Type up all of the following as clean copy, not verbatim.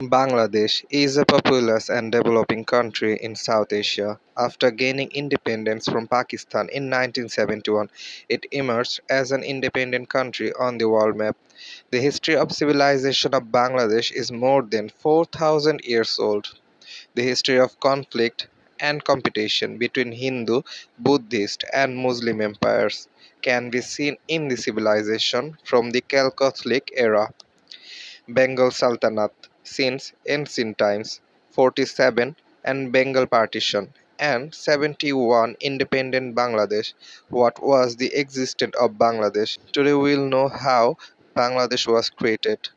Bangladesh is a populous and developing country in South Asia. After gaining independence from Pakistan in 1971, it emerged as an independent country on the world map. The history of civilization of Bangladesh is more than 4,000 years old. The history of conflict and competition between Hindu, Buddhist, and Muslim empires can be seen in the civilization from the Chalcolithic era. Bengal Sultanate since ancient times, 47 and Bengal Partition, and 71 independent Bangladesh. What was the existence of Bangladesh? Today we will know how Bangladesh was created.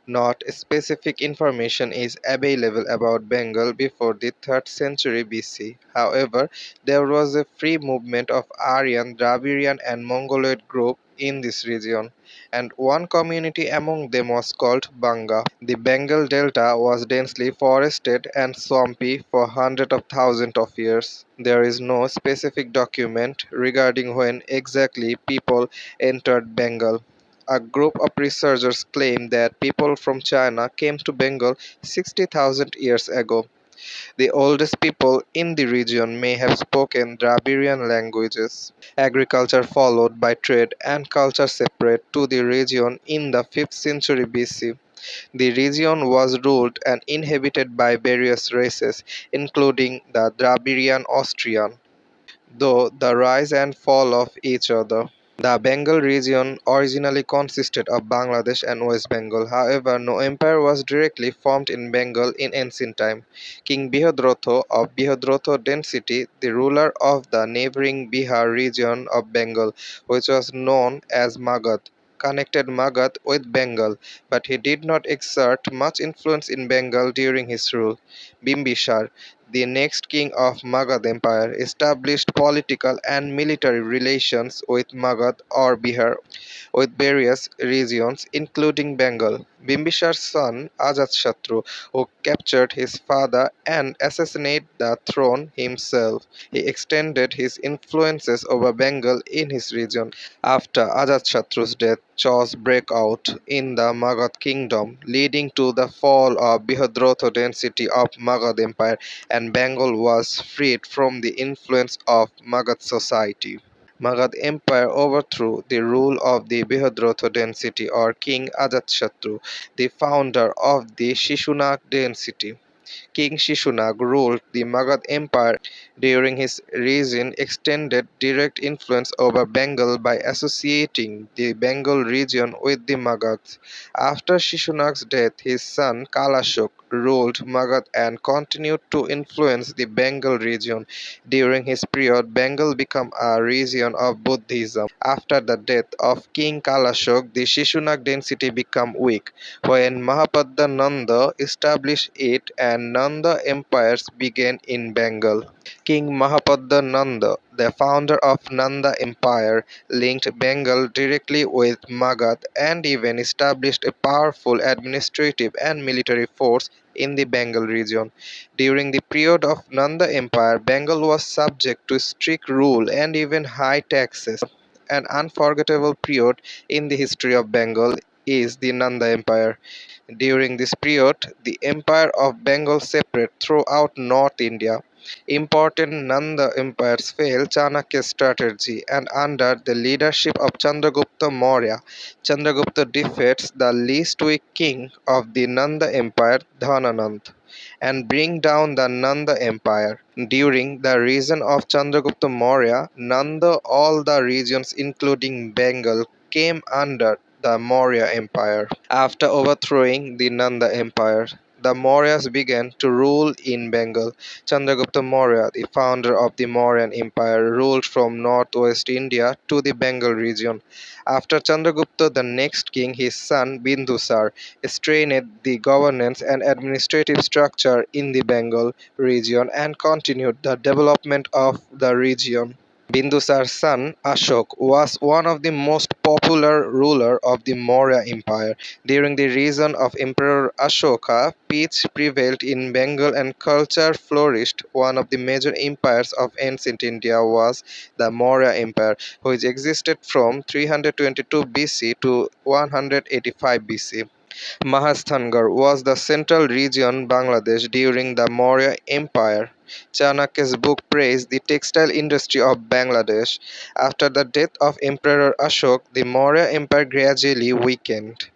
Not specific information is available about Bengal before the 3rd century BC. However, there was a free movement of Aryan, Dravidian, and Mongoloid groups in this region, and one community among them was called Banga. The Bengal Delta was densely forested and swampy for hundreds of thousands of years. There is no specific document regarding when exactly people entered Bengal. A group of researchers claim that people from China came to Bengal 60,000 years ago. The oldest people in the region may have spoken Dravidian languages. Agriculture followed by trade and culture separate to the region in the 5th century BC. The region was ruled and inhabited by various races, including the Dravidian Austrian, though the rise and fall of each other. The Bengal region originally consisted of Bangladesh and West Bengal. However, no empire was directly formed in Bengal in ancient time. King Bihadratha of Bihadratha dynasty, the ruler of the neighboring Bihar region of Bengal, which was known as Magad, connected Magad with Bengal, but he did not exert much influence in Bengal during his rule. Bimbisar, the next king of Magad Empire, established political and military relations with Magad or Bihar with various regions including Bengal. Bimbisar's son Ajatashatru, who captured his father and assassinated the throne himself, he extended his influences over Bengal in his region. After Ajatashatru's death, chaos broke out in the Magad kingdom, leading to the fall of Bihadratha dynasty of Magad Empire, and Bengal was freed from the influence of Magad society. Magad Empire overthrew the rule of the Bihadratha dynasty or King Ajatashatru, the founder of the Shishunak dynasty. King Shishunak ruled the Magad Empire during his reign extended direct influence over Bengal by associating the Bengal region with the Magads. After Shishunak's death, his son Kalashok ruled Magad and continued to influence the Bengal region. During his period, Bengal became a region of Buddhism. After the death of King Kalashok, the Shishunak dynasty became weak. When Mahapadananda established it and Nanda empires began in Bengal. King Mahapadananda, the founder of Nanda Empire, linked Bengal directly with Magad and even established a powerful administrative and military force in the Bengal region. During the period of Nanda Empire, Bengal was subject to strict rule and even high taxes. An unforgettable period in the history of Bengal is the Nanda Empire. During this period, the Empire of Bengal spread throughout North India. Important Nanda empires failed Chanakya's strategy, and under the leadership of Chandragupta Maurya, Chandragupta defeats the least weak king of the Nanda Empire, Dhananand, and bring down the Nanda Empire. During the reign of Chandragupta Maurya, Nanda, all the regions including Bengal came under the Maurya Empire. After overthrowing the Nanda Empire, the Mauryas began to rule in Bengal. Chandragupta Maurya, the founder of the Mauryan Empire, ruled from northwest India to the Bengal region. After Chandragupta, the next king, his son Bindusar, strengthened the governance and administrative structure in the Bengal region and continued the development of the region. Bindusar's son Ashok was one of the most popular ruler of the Maurya Empire. During the reign of Emperor Ashoka, peace prevailed in Bengal and culture flourished. One of the major empires of ancient India was the Maurya Empire, which existed from 322 BC to 185 BC. Mahasthangar was the central region Bangladesh during the Maurya Empire. Chanakya's book praised the textile industry of Bangladesh. After the death of Emperor Ashok, the Maurya Empire gradually weakened.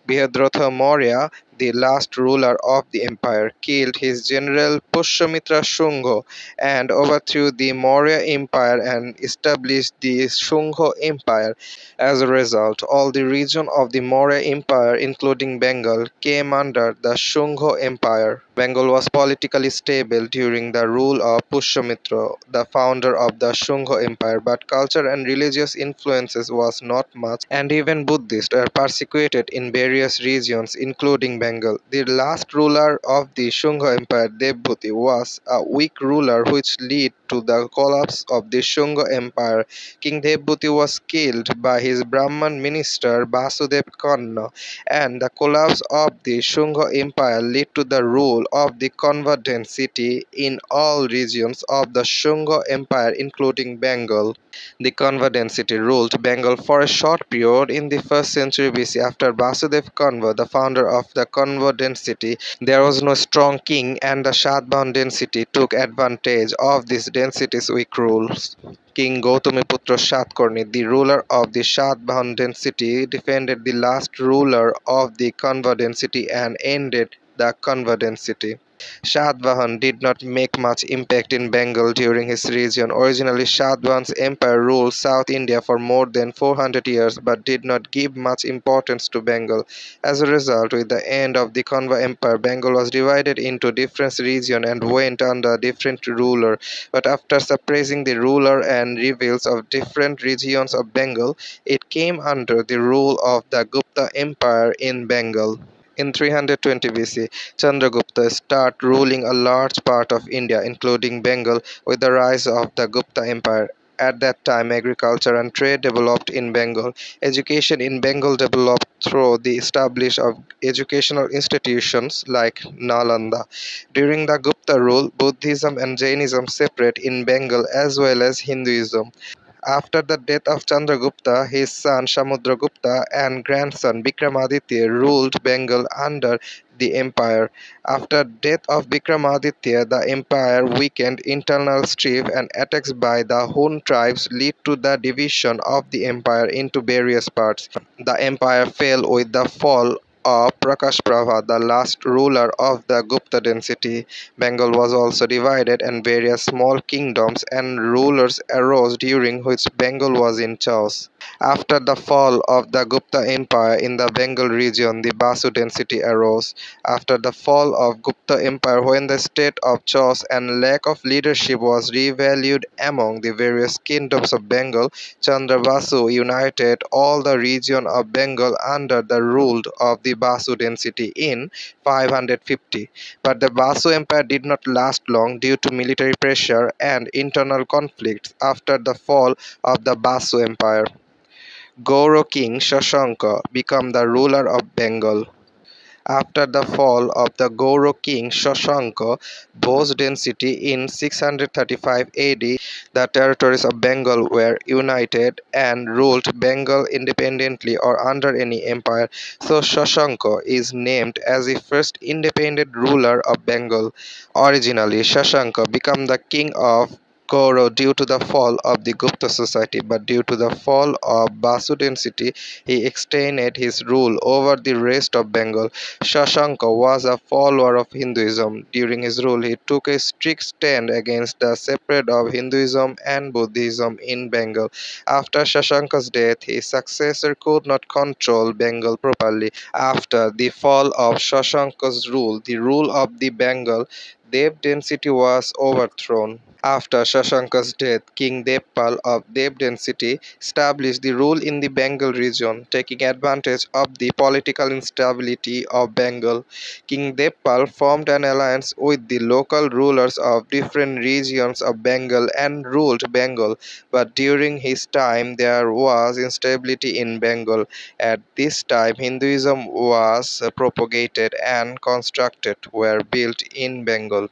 Bihadratha Maurya, the last ruler of the empire, killed his general Pushyamitra Shunga and overthrew the Maurya Empire and established the Shunga Empire. As a result, all the region of the Maurya Empire, including Bengal, came under the Shunga Empire. Bengal was politically stable during the rule of Pushyamitra, the founder of the Shunga Empire, but culture and religious influences was not much, and even Buddhists were persecuted in various regions, including Bengal. The last ruler of the Shunga Empire, Devbhuti, was a weak ruler which led to the collapse of the Shunga Empire. King Devbhuti was killed by his Brahman minister Basudev Khanna, and the collapse of the Shunga Empire led to the rule of the convergent city in all regions of the Shunga Empire, including Bengal. The Convergent city ruled Bengal for a short period in the 1st century BC. After Basudev Kanva, the founder of the Convergent city, there was no strong king, and the Satvahan density took advantage of this density's weak rules. King Gautamiputra Satkarni, the ruler of the Satvahan density, defended the last ruler of the Convergent city and ended the Convergent city. Satvahan did not make much impact in Bengal during his reign. Originally, Satvahan's empire ruled South India for more than 400 years but did not give much importance to Bengal. As a result, with the end of the Kanva Empire, Bengal was divided into different regions and went under different ruler. But after suppressing the ruler and rebels of different regions of Bengal, it came under the rule of the Gupta Empire in Bengal. In 320 BC, Chandragupta started ruling a large part of India, including Bengal, with the rise of the Gupta Empire. At that time, agriculture and trade developed in Bengal. Education in Bengal developed through the establishment of educational institutions like Nalanda. During the Gupta rule, Buddhism and Jainism separate in Bengal as well as Hinduism. After the death of Chandragupta, his son Samudragupta and grandson Vikramaditya ruled Bengal under the empire. After death of Vikramaditya, the empire weakened. Internal strife and attacks by the Hun tribes led to the division of the empire into various parts. The empire fell with the fall of Prakashprabha, the last ruler of the Gupta dynasty. Bengal was also divided, and various small kingdoms and rulers arose during which Bengal was in chaos. After the fall of the Gupta Empire in the Bengal region, the Basu dynasty arose. After the fall of Gupta Empire, when the state of chaos and lack of leadership was revalued among the various kingdoms of Bengal, Chandra Basu united all the region of Bengal under the rule of the Basu dynasty in 550. But the Basu Empire did not last long due to military pressure and internal conflicts after the fall of the Basu Empire. Goro king Shashanka became the ruler of Bengal. After the fall of the Goro king Shashanka Bose dynasty in 635 AD, the territories of Bengal were united and ruled Bengal independently or under any empire. So Shashanka is named as the first independent ruler of Bengal. Originally, Shashanka became the king of Goro due to the fall of the Gupta society, but due to the fall of Basu dynasty, he extended his rule over the rest of Bengal. Shashanka was a follower of Hinduism. During his rule, he took a strict stand against the separate of Hinduism and Buddhism in Bengal. After Shashanka's death, his successor could not control Bengal properly. After the fall of Shashanka's rule, the rule of the Bengal Dev density was overthrown. After Shashanka's death, King Devpal of Dev density established the rule in the Bengal region, taking advantage of the political instability of Bengal. King Devpal formed an alliance with the local rulers of different regions of Bengal and ruled Bengal, but during his time there was instability in Bengal. At this time, Hinduism was propagated and constructed were built in Bengal.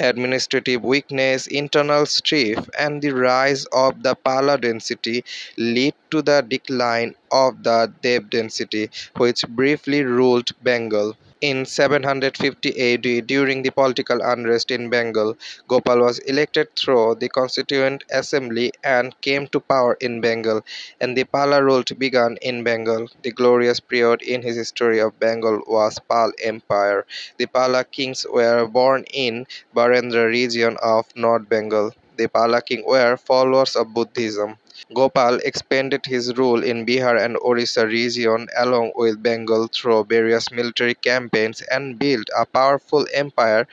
Administrative weakness, internal strife, and the rise of the Pala density lead to the decline of the Dev density, which briefly ruled Bengal. In 750 AD, during the political unrest in Bengal, Gopal was elected through the Constituent Assembly and came to power in Bengal, and the Pala rule began in Bengal. The glorious period in his history of Bengal was Pal Empire. The Pala kings were born in Barendra region of North Bengal. The Pala king were followers of Buddhism. Gopal expanded his rule in Bihar and Orissa region along with Bengal through various military campaigns and built a powerful empire.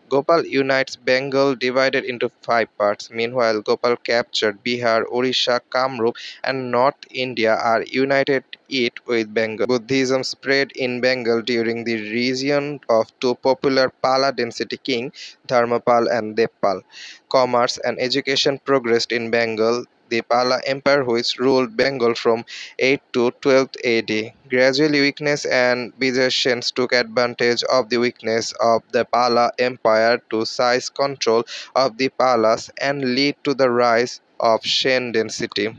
Gopal unites Bengal divided into five parts. Meanwhile, Gopal captured Bihar, Orissa, Kamrup, and North India are united it with Bengal. Buddhism spread in Bengal during the region of two popular Pala density kings, Dharmapal and Devpal. Commerce and education progressed in Bengal. The Pala Empire, which ruled Bengal from 8th to 12th AD. Gradually, weakness and Byzantines took advantage of the weakness of the Pala Empire to seize control of the Palas and lead to the rise of Shen density.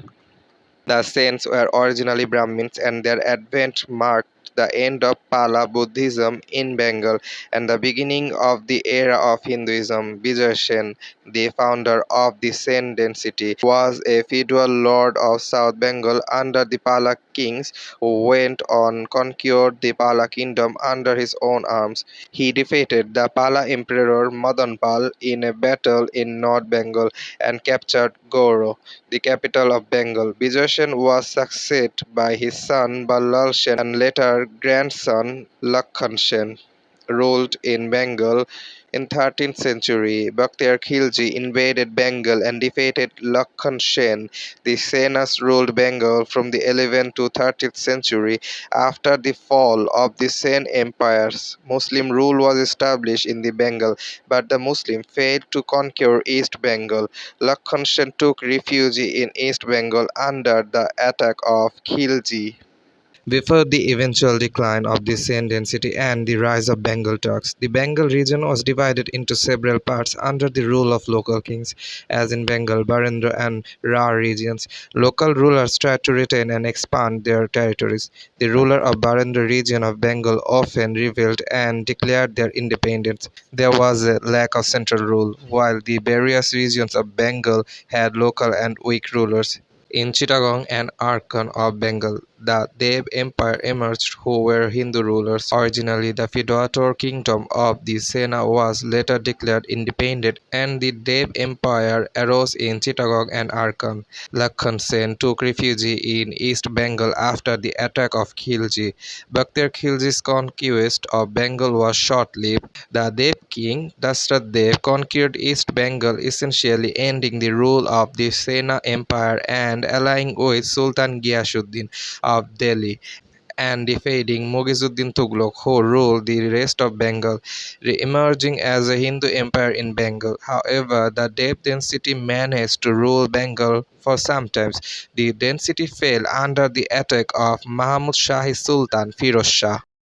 The saints were originally Brahmins, and their advent marked the end of Pala Buddhism in Bengal and the beginning of the era of Hinduism. Bijayshen, the founder of the Sen dynasty, was a feudal lord of South Bengal under the Pala kings who went on conquered the Pala kingdom under his own arms. He defeated the Pala emperor Madanpal in a battle in North Bengal and captured Goro, the capital of Bengal. Bijayshen was succeeded by his son Ballal Sen and later grandson Lakhan Sen. Ruled in Bengal in 13th century. Bakhtiar Khilji invaded Bengal and defeated Lakhan Sen. The Senas ruled Bengal from the 11th to 13th century. After the fall of the Sen empires, Muslim rule was established in the Bengal, but the Muslim failed to conquer East Bengal. Lakhan Sen took refuge in East Bengal under the attack of Khilji. Before the eventual decline of the Sen dynasty and the rise of Bengal Turks, the Bengal region was divided into several parts under the rule of local kings, as in Bengal, Barendra and Rar regions. Local rulers tried to retain and expand their territories. The ruler of Barendra region of Bengal often rebelled and declared their independence. There was a lack of central rule, while the various regions of Bengal had local and weak rulers. In Chittagong and Arcon of Bengal, the Dev Empire emerged, who were Hindu rulers. Originally, the feudatory kingdom of the Sena was later declared independent, and the Dev Empire arose in Chittagong and Arcon. Lakhan Sen took refuge in East Bengal after the attack of Khilji. Bakhtiar Khilji's conquest of Bengal was short-lived. The Dev king, Dashrath Dev, conquered East Bengal, essentially ending the rule of the Sena Empire and allying with Sultan Ghiyasuddin of Delhi and defeating Mughisuddin Tughlaq, who ruled the rest of Bengal, re-emerging as a Hindu empire in Bengal. However, the Dev dynasty managed to rule Bengal for some time. The dynasty fell under the attack of Mahmud Shahi Sultan Firoz Shah.